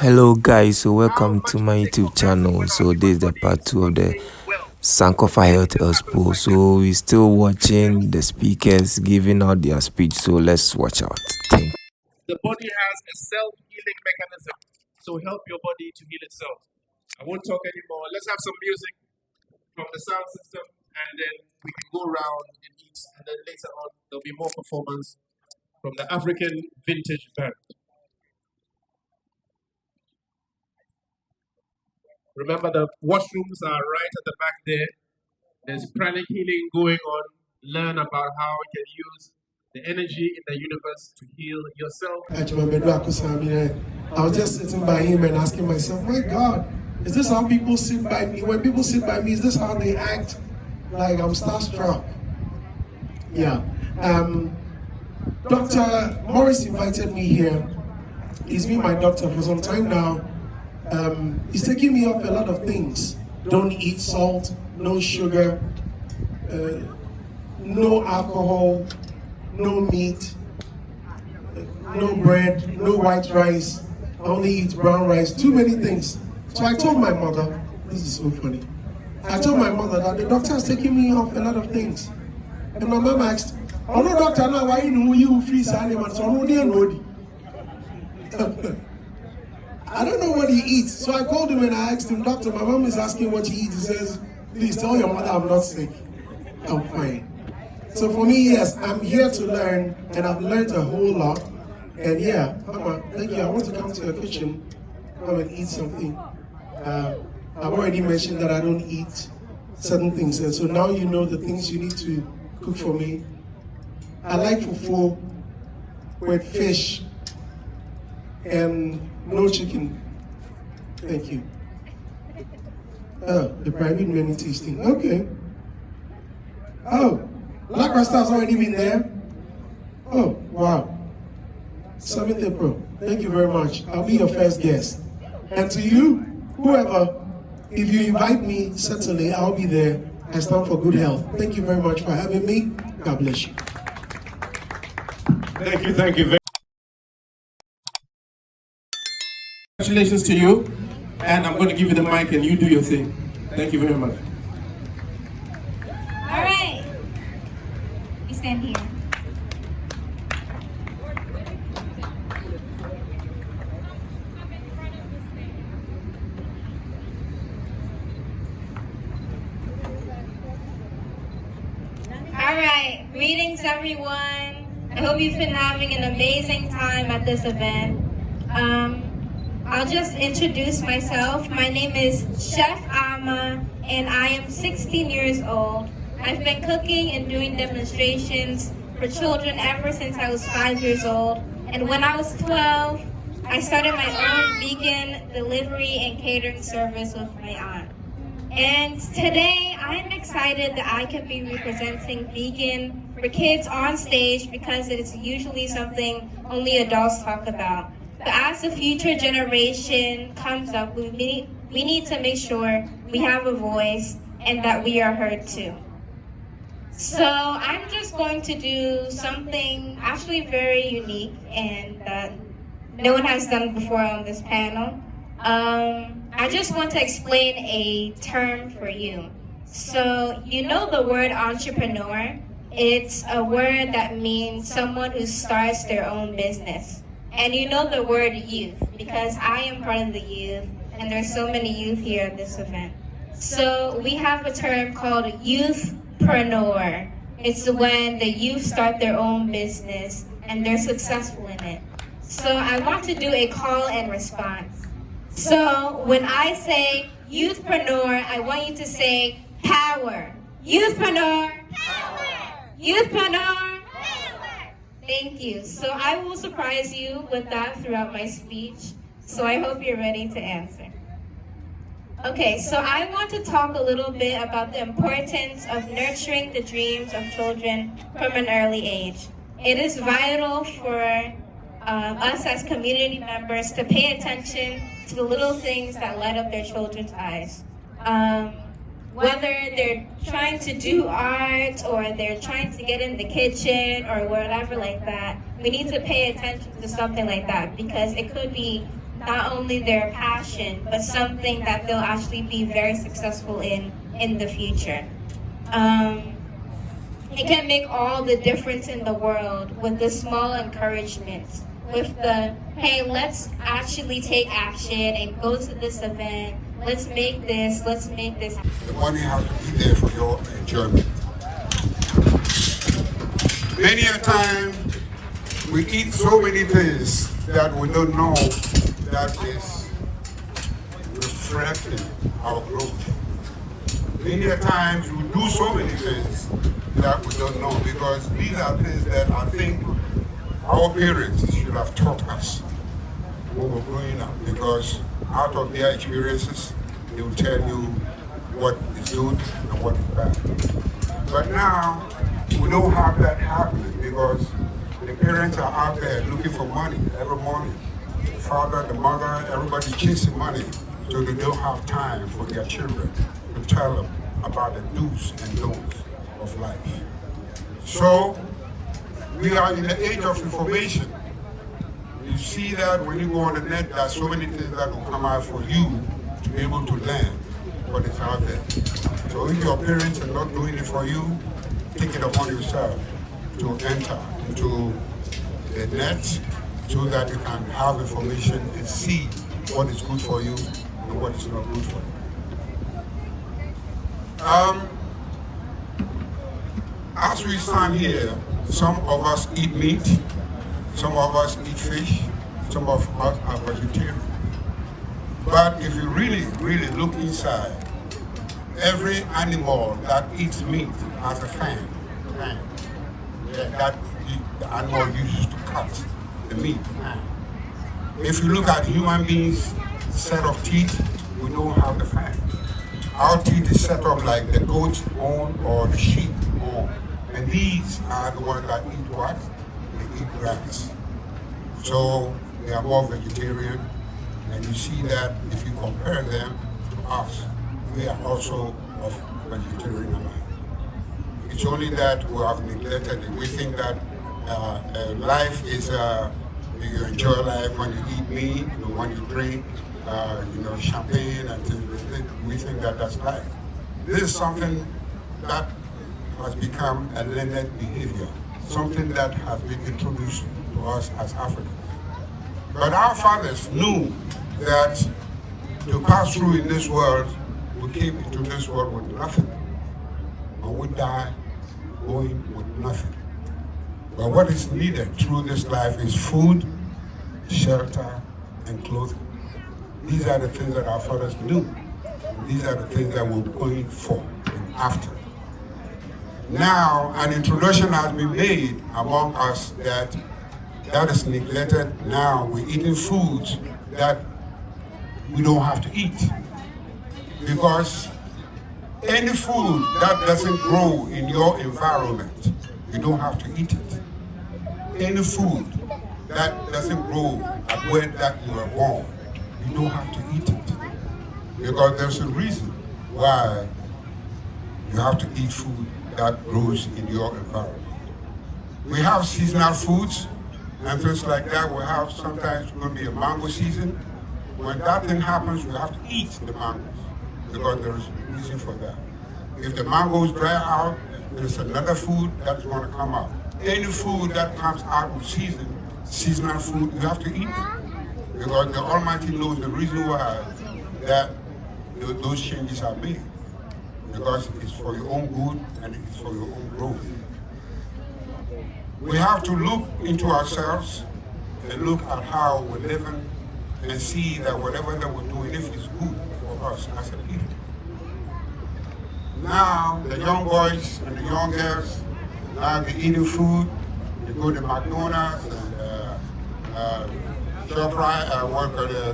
Hello guys, so welcome to my YouTube channel. So this is the part 2 of the Sankofa Health Expo. So we're still watching the speakers giving out their speech. So let's watch out. Thank you. The body has a self-healing mechanism. So help your body to heal itself. I won't talk anymore. Let's have some music from the sound system and then we can go around and eat. And then later on there'll be more performance from the African Vintage Band. Remember, the washrooms are right at the back there. There's pranic healing going on. Learn about how you can use the energy in the universe to heal yourself. I was just sitting by him and asking myself, my God, is this how people sit by me? When people sit by me, is this how they act? Like I'm starstruck. Yeah. Dr. Morris invited me here. He's been my doctor for some time now. He's taking me off a lot of things. Don't eat salt, no sugar, no alcohol, no meat, no bread, no white rice. I only eat brown rice, too many things. So I told my mother, this is so funny. I told my mother that the doctor is taking me off a lot of things. And my mom asked, oh no doctor, now why you freeze animals? So no, they know. I don't know what he eats. So I called him and I asked him, doctor, my mom is asking what he eats. He says, please tell your mother I'm not sick. I'm fine. So for me, yes, I'm here to learn and I've learned a whole lot. And yeah, Mama, thank you. I want to come to your kitchen, come and eat something. I've already mentioned that I don't eat certain things. And so now you know the things you need to cook for me. I like fufu with fish and no chicken. Thank you. Oh, the private menu tasting. Okay. Oh, Black Rasta's already been there. Oh, wow. 7th April. Thank you very much. I'll be your first guest. And to you, whoever, if you invite me, certainly I'll be there. I stand for good health. Thank you very much for having me. God bless you. Thank you very much. Congratulations to you. And I'm going to give you the mic and you do your thing. Thank you very much. All right. We stand here. All right. Greetings, everyone. I hope you've been having an amazing time at this event. I'll just introduce myself. My name is Chef Ama, and I am 16 years old. I've been cooking and doing demonstrations for children ever since I was 5 years old. And when I was 12, I started my own vegan delivery and catering service with my aunt. And today, I'm excited that I can be representing vegan for kids on stage because it's usually something only adults talk about. But as the future generation comes up, we need to make sure we have a voice and that we are heard too. So I'm just going to do something actually very unique and that no one has done before on this panel. I just want to explain a term for you. So you know the word entrepreneur? It's a word that means someone who starts their own business. And you know the word youth, because I am part of the youth, and there's so many youth here at this event. So we have a term called youthpreneur. It's when the youth start their own business, and they're successful in it. So I want to do a call and response. So when I say youthpreneur, I want you to say power. Youthpreneur. Power. Youthpreneur. Thank you. So I will surprise you with that throughout my speech. So I hope you're ready to answer. Okay, so I want to talk a little bit about the importance of nurturing the dreams of children from an early age. It is vital for us as community members to pay attention to the little things that light up their children's eyes. Whether they're trying to do art or they're trying to get in the kitchen or whatever like that, we need to pay attention to something like that because it could be not only their passion, but something that they'll actually be very successful in the future. It can make all the difference in the world with the small encouragements, with the, hey, let's actually take action and go to this event. Let's make this. The money has to be there for your enjoyment. Many a time we eat so many things that we don't know that is reflecting our growth. Many a times we do so many things that we don't know, because these are things that I think our parents should have taught us when we were growing up, because out of their experiences, they will tell you what is good and what is bad. But now, we don't have that happening, because the parents are out there looking for money every morning. The father, the mother, everybody's chasing money, so they don't have time for their children to tell them about the do's and don'ts of life. So, we are in the age of information. You see that when you go on the net, there are so many things that will come out for you to be able to learn what is out there. So if your parents are not doing it for you, take it upon yourself to enter into the net so that you can have information and see what is good for you and what is not good for you. As we stand here, some of us eat meat, some of us eat fish, some of us are vegetarian. But if you really, really look inside, every animal that eats meat has a fang that the animal uses to cut the meat. If you look at human beings' set of teeth, we don't have the fang. Our teeth is set up like the goat's own or the sheep own. And these are the ones that eat what? They eat grass. So they are more vegetarian. And you see that if you compare them to us, we are also of vegetarian life. It's only that we have neglected it. We think that life is, you enjoy life when you eat meat, when you drink, champagne and things. We think that that's life. This is something that has become a learned behavior, something that has been introduced to us as Africans. But our fathers knew that to pass through in this world, we came into this world with nothing, and we die going with nothing. But what is needed through this life is food, shelter, and clothing. These are the things that our fathers knew. These are the things that we're going for and after. Now, an introduction has been made among us that is neglected. Now we're eating foods that we don't have to eat. Because any food that doesn't grow in your environment, you don't have to eat it. Any food that doesn't grow at where that you were born, you don't have to eat it. Because there's a reason why you have to eat food that grows in your environment. We have seasonal foods and things like that. We have sometimes going to be a mango season. When that thing happens, we have to eat the mangoes because there is a reason for that. If the mangoes dry out, there's another food that's going to come out. Any food that comes out of season, seasonal food, you have to eat it. Because the Almighty knows the reason why that those changes are made. Because it's for your own good and it's for your own growth. We have to look into ourselves and look at how we're living and see that whatever that we're doing, if it's good for us as a people. Now, the young boys and the young girls, now they're eating food, they go to McDonald's and ShopRite,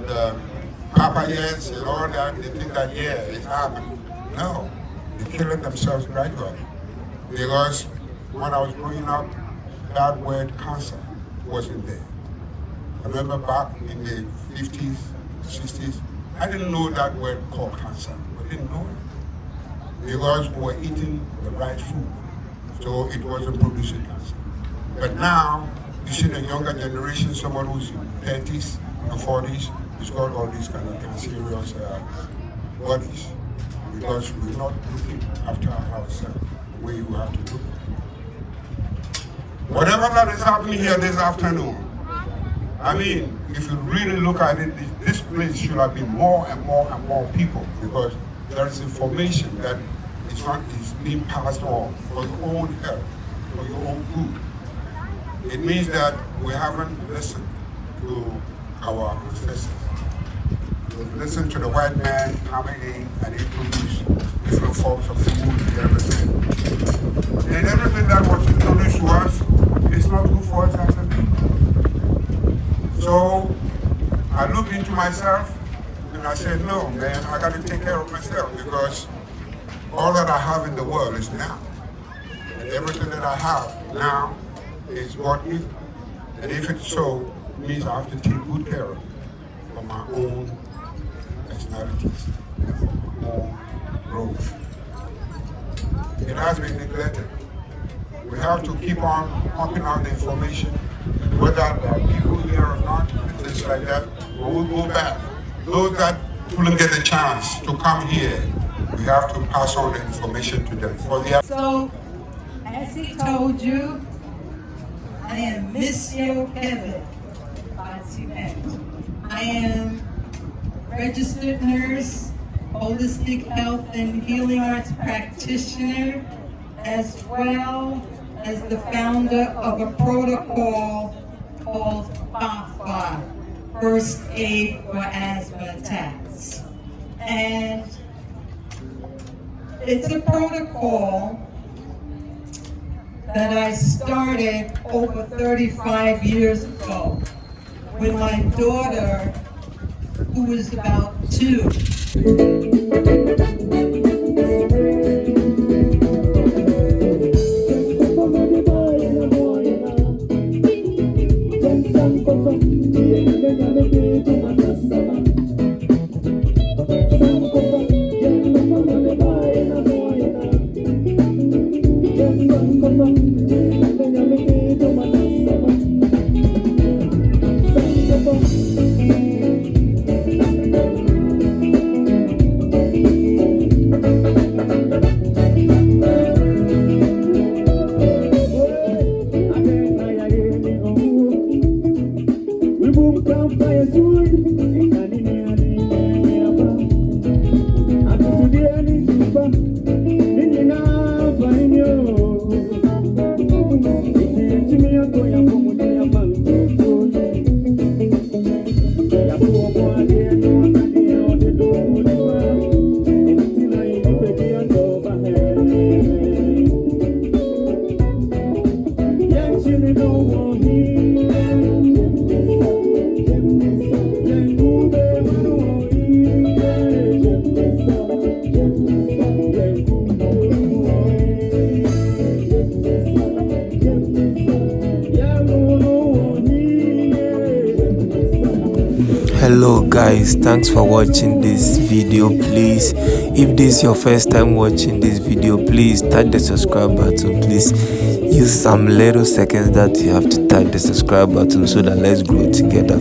the Papayas and all that, they think that, yeah, it's happening. No. They're killing themselves gradually. Because when I was growing up, that word cancer wasn't there. I remember back in the 50s, 60s, I didn't know that word called cancer. I didn't know it. Because we were eating the right food. So it wasn't producing cancer. But now, you see the younger generation, someone who's in 30s and 40s, It's got all these kind of cancerous bodies because we're not looking after ourselves the way we have to look. Whatever that is happening here this afternoon, I mean, if you really look at it, this place should have been more and more and more people because there is information that is being passed on for your own health, for your own good. It means that we haven't listened to our ancestors. We've listened to the white man coming in and introduce different forms of food and everything. And everything that was introduced to us is not good for us as a people. So I looked into myself and I said, no, man, I got to take care of myself because all that I have in the world is now. And everything that I have now is God given. And if it's so, it means I have to take good care of it for my own personalities, for my own growth. It has been neglected. We have to keep on pumping out the information, whether there are people here or not, and things like that. But we'll go back. Those that couldn't get a chance to come here, we have to pass on the information to them. So, as he told you, I am Monsieur Kevin by Two.Health. I am registered nurse, holistic health and healing arts practitioner, as well as the founder of a protocol called FAFA, First Aid for Asthma Attacks. And it's a protocol that I started over 35 years ago when my daughter, who was about 2, Hello guys, thanks for watching this video. Please, if this is your first time watching this video, please tap the subscribe button. Please use some little seconds that you have to tap the subscribe button so that let's grow together.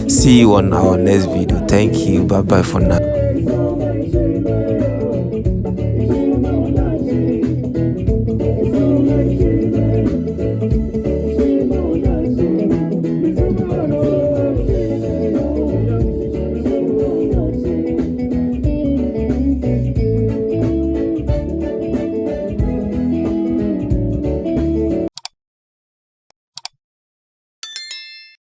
See you on our next video. Thank you. Bye bye for now.